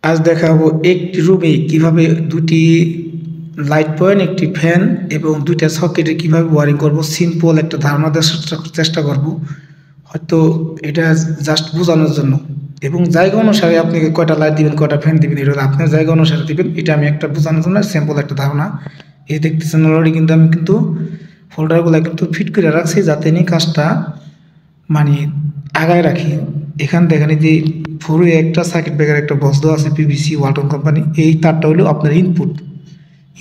আজ দেখাবো একটি রুমে কিভাবে দুটি লাইট পয়েন্ট, একটি ফ্যান এবং দুইটা সকেটে কিভাবে ওয়ারিং করব। সিম্পল একটা ধারণা দেওয়ার চেষ্টা করব, হয়তো এটা জাস্ট বোঝানোর জন্য। এবং জায়গা অনুসারে আপনি কয়টা লাইট দিবেন, কয়টা ফ্যান দিবেন, এটা আপনার জায়গা অনুসারে দিবেন। এটা আমি একটা বোঝানোর জন্য সিম্পল একটা ধারণা। এই দেখতেছেন অলরেডি কিন্তু আমি ফোল্ডারগুলো কিন্তু ফিট করে রাখছি, যাতে নিয়ে কাজটা মানে আগায় রাখি। এখান দেখেন যে ফোরে একটা সার্কিট ব্রেকার একটা বক্স দেওয়া আছে, পিভিসি ওয়ালটন কোম্পানি। এই তারটা হলো আপনার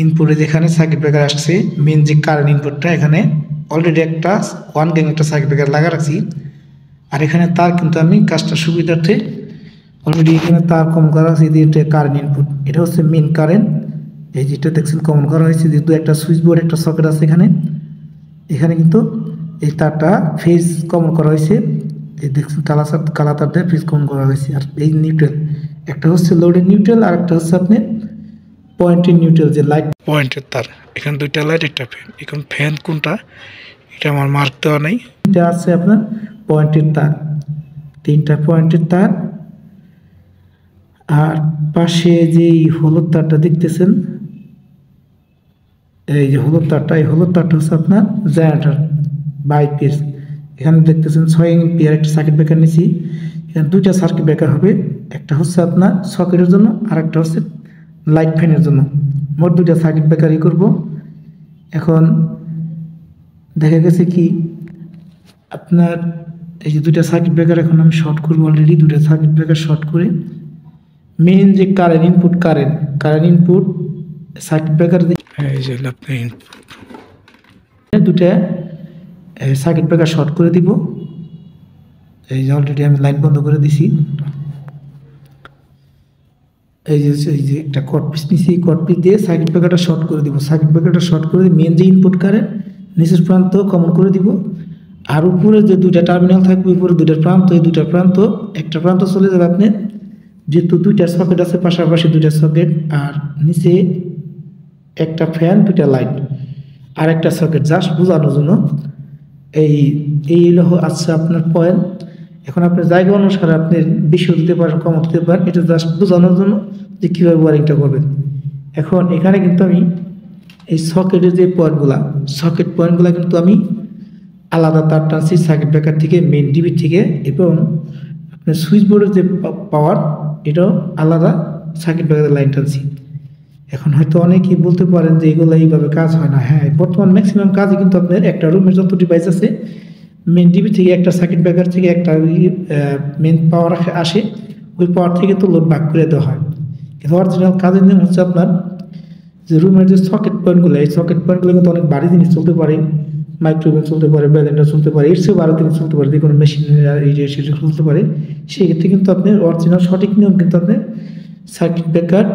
ইনপুটে যেখানে সার্কিট ব্রেকার আসছে, মেন যে কারেন্ট ইনপুটটা, এখানে অলরেডি একটা 1 গ্যাং একটা সার্কিট ব্রেকার লাগা রাখছি। আর এখানে তার কিন্তু আমি কাজটা সুবিধার্থে অলরেডি এখানে তার কম করা আছে। এটা কারেন্ট ইনপুট, এটা হচ্ছে মেন কারেন্ট। এই যেটা দেখছেন কমন করা হয়েছে, যেহেতু একটা সুইচ বোর্ড একটা সকেট আছে এখানে কিন্তু এই তারটা ফেজ কমন করা হয়েছে। এই দেখছেন কালা তার দিয়ে ফেজ কমন করা হয়েছে। আর এই নিউট্রাল, একটা হচ্ছে লোডের নিউট্রাল, আর একটা হচ্ছে আপনি পয়েন্টের নিউট্রাল, যে লাইট পয়েন্টের তার। এখানে দুইটা লাইট, একটা ফ্যান। এখন ফ্যান কোনটা এটা আমার মার্ক দেওয়া নেই। এটা আছে আপনার পয়েন্টের তার, 3টা পয়েন্টের তার। আর পাশে যে হলুদ তারটা দেখতেছেন, এই যে হলুদ তারটা, এই হলুদ তারটা হচ্ছে আপনার জেনারেটর বাই পিস। এখানে দেখতেছেন 6 এম্পিয়ার একটা সার্কিট ব্রেকার নিয়েছি। এখানে দুইটা সার্কিট ব্রেকার হবে, একটা হচ্ছে আপনার সকেটের জন্য, আর একটা হচ্ছে লাইট ফ্যানের জন্য। মোট দুইটা সার্কিট ব্রেকারই করব। এখন দেখা গেছে কি আপনার এই যে দুইটা সার্কিট ব্রেকার এখন আমি শর্ট করবো। অলরেডি দুইটা সার্কিট ব্রেকার শর্ট করে মেইন যে কারেন্ট ইনপুট সার্কিট ব্রেকার দুটা সার্কিট ব্রেকার শর্ট করে দিব। এই যে অলরেডি আমি লাইট বন্ধ করে দিছি। এই যে একটা কট পিস নিছি, কট পিস দিয়ে সার্কিট ব্রেকারটা শর্ট করে দিব। সার্কিট ব্রেকারটা শর্ট করে মেন যে ইনপুট কারেন্ট নিচের প্রান্ত কমন করে দিব। আর উপরে যে দুইটা টার্মিনাল থাকবে, উপরে দুইটা প্রান্ত, এই দুইটা প্রান্ত, একটা প্রান্ত চলে যাবে আপনি, যেহেতু দুইটা সকেট আছে পাশাপাশি দুইটা সকেট, আর নিচে একটা ফ্যান, দুইটা লাইট, আর একটা সকেট, জাস্ট বোঝানোর জন্য। এই হলো আচ্ছা আপনার পয়েন্ট। এখন আপনার জায়গা অনুসারে আপনি বেশিও দিতে পারেন, কমও দিতে পারেন, এটা জাস্ট বোঝানোর জন্য যে কীভাবে ওয়ারিংটা করবেন। এখন এখানে কিন্তু আমি এই সকেটের যে পয়েন্টগুলো কিন্তু আমি আলাদা তার টানছি সার্কিট ব্রেকার থেকে, মেইন ডিবি থেকে, এবং আপনার সুইচ বোর্ডের যে পাওয়ার, এটাও আলাদা সার্কিট ব্রেকারের লাইন টানছি। এখন হয়তো অনেকেই বলতে পারেন যে এগুলো এইভাবে কাজ হয় না। হ্যাঁ, বর্তমান ম্যাক্সিমাম কাজই কিন্তু আপনার একটা রুমের যত ডিভাইস আছে, মেন ডিবি থেকে একটা সার্কিট ব্রেকার থেকে একটা মেন পাওয়ার আসে, ওই পাওয়ার থেকে তো লোড ভাগ করে দেওয়া হয়। কিন্তু অরিজিনাল কাজের নিয়ম হচ্ছে আপনার যে রুমের যে সকেট পয়েন্টগুলো, এই সকেট পয়েন্টগুলো কিন্তু অনেক ভারী জিনিস চলতে পারে, মাইক্রোওয়েভ চলতে পারে, ব্লেন্ডার চলতে পারে, এর চেয়েও ভালো জিনিস চলতে পারে, যে কোনো মেশিন চলতে পারে। সেক্ষেত্রে কিন্তু আপনার অরিজিনাল সঠিক নিয়ম কিন্তু আপনার সার্কিট ব্রেকার,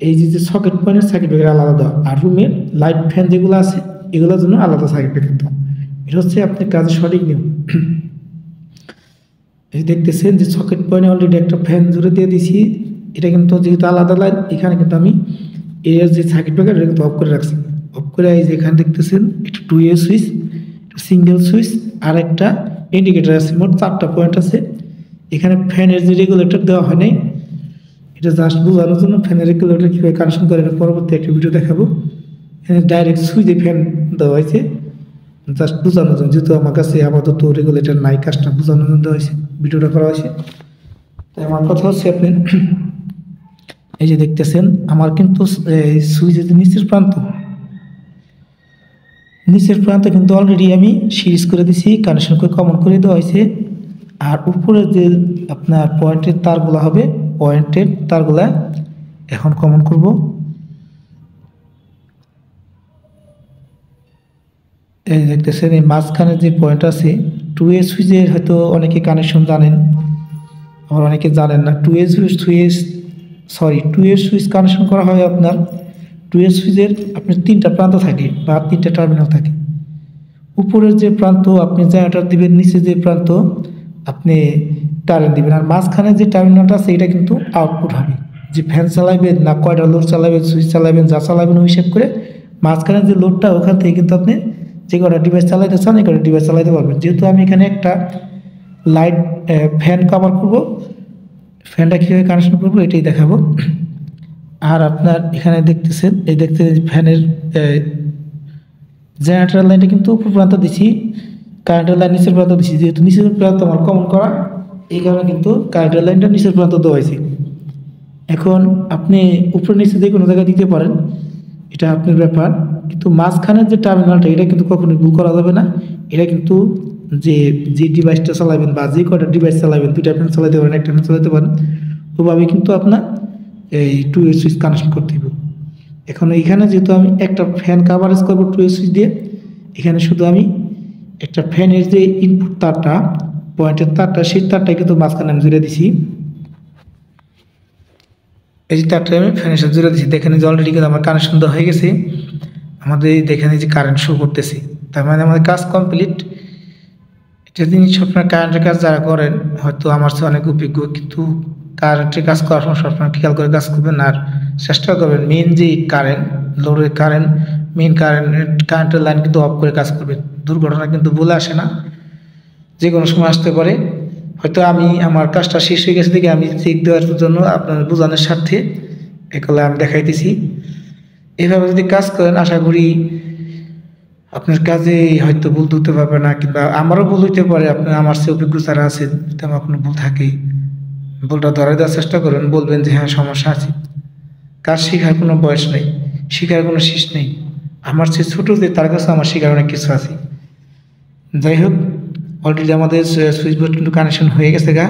এই যে সকেট পয়েন্টের সার্কিট ব্রেকার আলাদা দেওয়া, আর রুমের লাইট ফ্যান যেগুলো আছে এগুলোর জন্য আলাদা সার্কিট ব্রেকার দেওয়া। এটা হচ্ছে আপনার কাজের সঠিক নিয়ম। এই দেখতেছেন যে সকেট পয়েন্টে অলরেডি একটা ফ্যান জুড়ে দিয়ে দিছি। এটা কিন্তু যেহেতু আলাদা লাইন, এখানে কিন্তু আমি এর যে সার্কিট ব্রেকার এটা কিন্তু অফ করে রাখছি। অফ করে এই যে এখানে দেখতেছেন একটা 2A সুইচ, সিঙ্গেল সুইচ, আর একটা ইন্ডিকেটার আছে। মোট 4টা পয়েন্ট আছে। এখানে ফ্যানের যে রেগুলেটর দেওয়া হয় নাই, এটা জাস্ট বোঝানোর জন্য। ফ্যানের রেগুলেটর কীভাবে কানেকশন করে এটা পরবর্তী একটা ভিডিও দেখাবো। এখানে ডাইরেক্ট সুইচে ফ্যান দেওয়া হয়েছে, জাস্ট বোঝানোর জন্য, যেহেতু আমার কাছে আপাতত রেগুলেটর নাই, কাজটা বোঝানোর জন্য দেওয়া হয়েছে, ভিডিওটা করা হয়েছে। তাই আমার কথা হচ্ছে আপনি এই যে দেখতেছেন আমার কিন্তু সুইচের যে নিচের প্রান্ত কিন্তু অলরেডি আমি সিরিজ করে দিছি, কানেকশন করে কমন করে দেওয়া হয়েছে। আর উপরে যে আপনার পয়েন্টের তারগুলো হবে, পয়েন্টের তারগুলা এখন কমন করব। এই দেখতেছেন এই মাঝখানে যে পয়েন্ট আছে, 2A সুইচের হয়তো অনেকে কানেকশন জানেন, আবার অনেকে জানেন না। 2A সুইচ কানেকশন করা হয় আপনার 2A সুইচের আপনার 3টা প্রান্ত থাকে বা 3টা টার্মিনাল থাকে। উপরের যে প্রান্ত আপনি জেনারেটর দিবেন, নিচে যে প্রান্ত আপনি কারেন্ট দিবেন, আর মাঝখানে যে টার্মিনালটা আছে এটা কিন্তু আউটপুট হবে। যে ফ্যান চালাবেন না কয়টা লোড চালাবেন, সুইচ চালাবেন, যা চালাবেন ওই হিসাব করে মাঝখানে যে লোডটা, ওখান থেকে কিন্তু আপনি যে কটা ডিভাইস চালাইতে চান এই কটা ডিভাইস চালাইতে পারবেন। যেহেতু আমি এখানে একটা লাইট ফ্যান কভার করব, ফ্যানটা কীভাবে কানেকশন করবো এটাই দেখাবো। আর আপনার এখানে দেখতেছেন ফ্যানের জেনারেটর লাইনটা কিন্তু উপর প্রান্ত দিছি, কারেন্টের লাইন নিচের প্রান্ত দিছি। যেহেতু নিচের প্রান্ত আমার কমন করা, এই কারণে কিন্তু কারেন্টের লাইনটা নিচের প্রান্ত দেওয়া হয়েছে। এখন আপনি উপরে নিচে যে কোনো জায়গায় দিতে পারেন, এটা আপনার ব্যাপার, কিন্তু মাঝখানের যে টার্মিনালটা এটা কিন্তু কখনোই ভুল করা যাবে না। এটা কিন্তু যে ডিভাইসটা চালাবেন বা যে কটা ডিভাইস চালাবেন, দুইটা ফ্যান চালাতে পারেন, একটা ফ্যান চালাতে পারেন, ওভাবে কিন্তু আপনার এই 2 সুইচ কানেকশন করতে হবে। এখন এইখানে যেহেতু আমি একটা ফ্যান কাভারেজ করবো 2 সুইচ দিয়ে, এখানে শুধু আমি একটা ফ্যানের যে ইনপুট তারটা, পয়েন্টের তারটা, সেই তারটাই কিন্তু মাঝখানে আমি জুড়ে দিছি। এই যে তারটা আমি ফ্যানের সাথে জুড়ে দিচ্ছি, দেখেন যে অলরেডি কিন্তু আমার কানেকশন দেওয়া হয়ে গেছে। আমাদের দেখেন যে কারেন্ট শো করতেছে, তার মানে আমাদের কাজ কমপ্লিট। এটা জিনিস আপনার কারেন্টের কাজ যারা করেন হয়তো আমার চেয়ে অনেক অভিজ্ঞ, কিন্তু কারেন্টের কাজ করার সময় সবসময় খেয়াল করে কাজ করবেন আর চেষ্টা করবেন মেন যে কারেন্ট, লোডের কারেন্ট, মেন কারেন্টের লাইন কিন্তু অফ করে কাজ করবেন। দুর্ঘটনা কিন্তু বলে আসে না, যে কোনো সময় আসতে পারে। হয়তো আমি আমার কাজটা শেষ হয়ে গেছে থেকে আমি চেক দেওয়ার জন্য আপনার বোঝানোর স্বার্থে এগুলো আমি দেখাইতেছি। এইভাবে যদি কাজ করেন আশা করি আপনার কাজে হয়তো ভুল ধরতে পারবে না, কিংবা আমারও ভুল হইতে পারে, আপনার আমার চেয়ে অভিজ্ঞ যারা আছে যদি আমার কোনো ভুল থাকে ভুলটা ধরে দেওয়ার চেষ্টা করবেন, বলবেন যে হ্যাঁ সমস্যা আছে। কাজ শেখার কোনো বয়স নেই, শেখার কোনো শেষ নেই। আমার চেয়ে ছোটো যে তার কাছে আমার শেখার অনেক কিছু আছে। যাই হোক, অলরেডি আমাদের সুইচ বোর্ড কিন্তু কানেকশন হয়ে গেছে গা।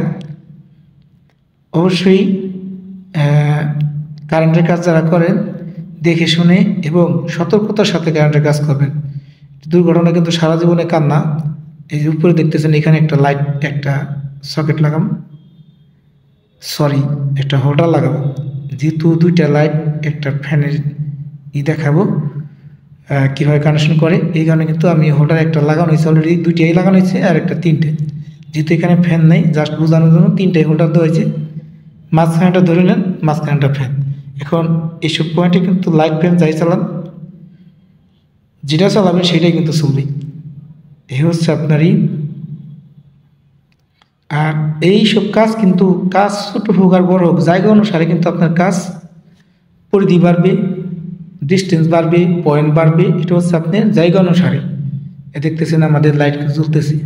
অবশ্যই কারেন্টের কাজ যারা করেন দেখে শুনে এবং সতর্কতার সাথে কারেন্টের কাজ করবেন। দুর্ঘটনা কিন্তু সারা জীবনে কান্না। এই যে উপরে দেখতেছেন এখানে একটা লাইট, একটা সকেট লাগাম, একটা হোল্ডার লাগাবো। যেহেতু দুইটা লাইট একটা ফ্যানের দেখাবো কীভাবে কানেকশন করে, এই কারণে কিন্তু আমি হোল্ডার একটা লাগানো হয়েছে, অলরেডি দুইটাই লাগানো হয়েছে আর একটা তিনটে। যেহেতু এখানে ফ্যান নেই, জাস্ট বোঝানোর জন্য তিনটাই হোল্ডার দেওয়া হয়েছে। মাঝখানটা ধরে নেন, মাঝখানটা ফ্যান। এখন এইসব পয়েন্টে কিন্তু লাইট ফ্যান যাই চালান, যেটা চালাবেন সেটাই কিন্তু চলবে। এই হচ্ছে আপনারই। আর এইসব কাজ কিন্তু কাজ ছোটো হোক আর বড় হোক, জায়গা অনুসারে কিন্তু আপনার কাজ পরিধি বাড়বে, ডিস্টেন্স বাড়বে, পয়েন্ট বাড়বে। এটা হচ্ছে আপনার জায়গা অনুসারে। দেখতেছেন আমাদের লাইট জ্বলতেছে।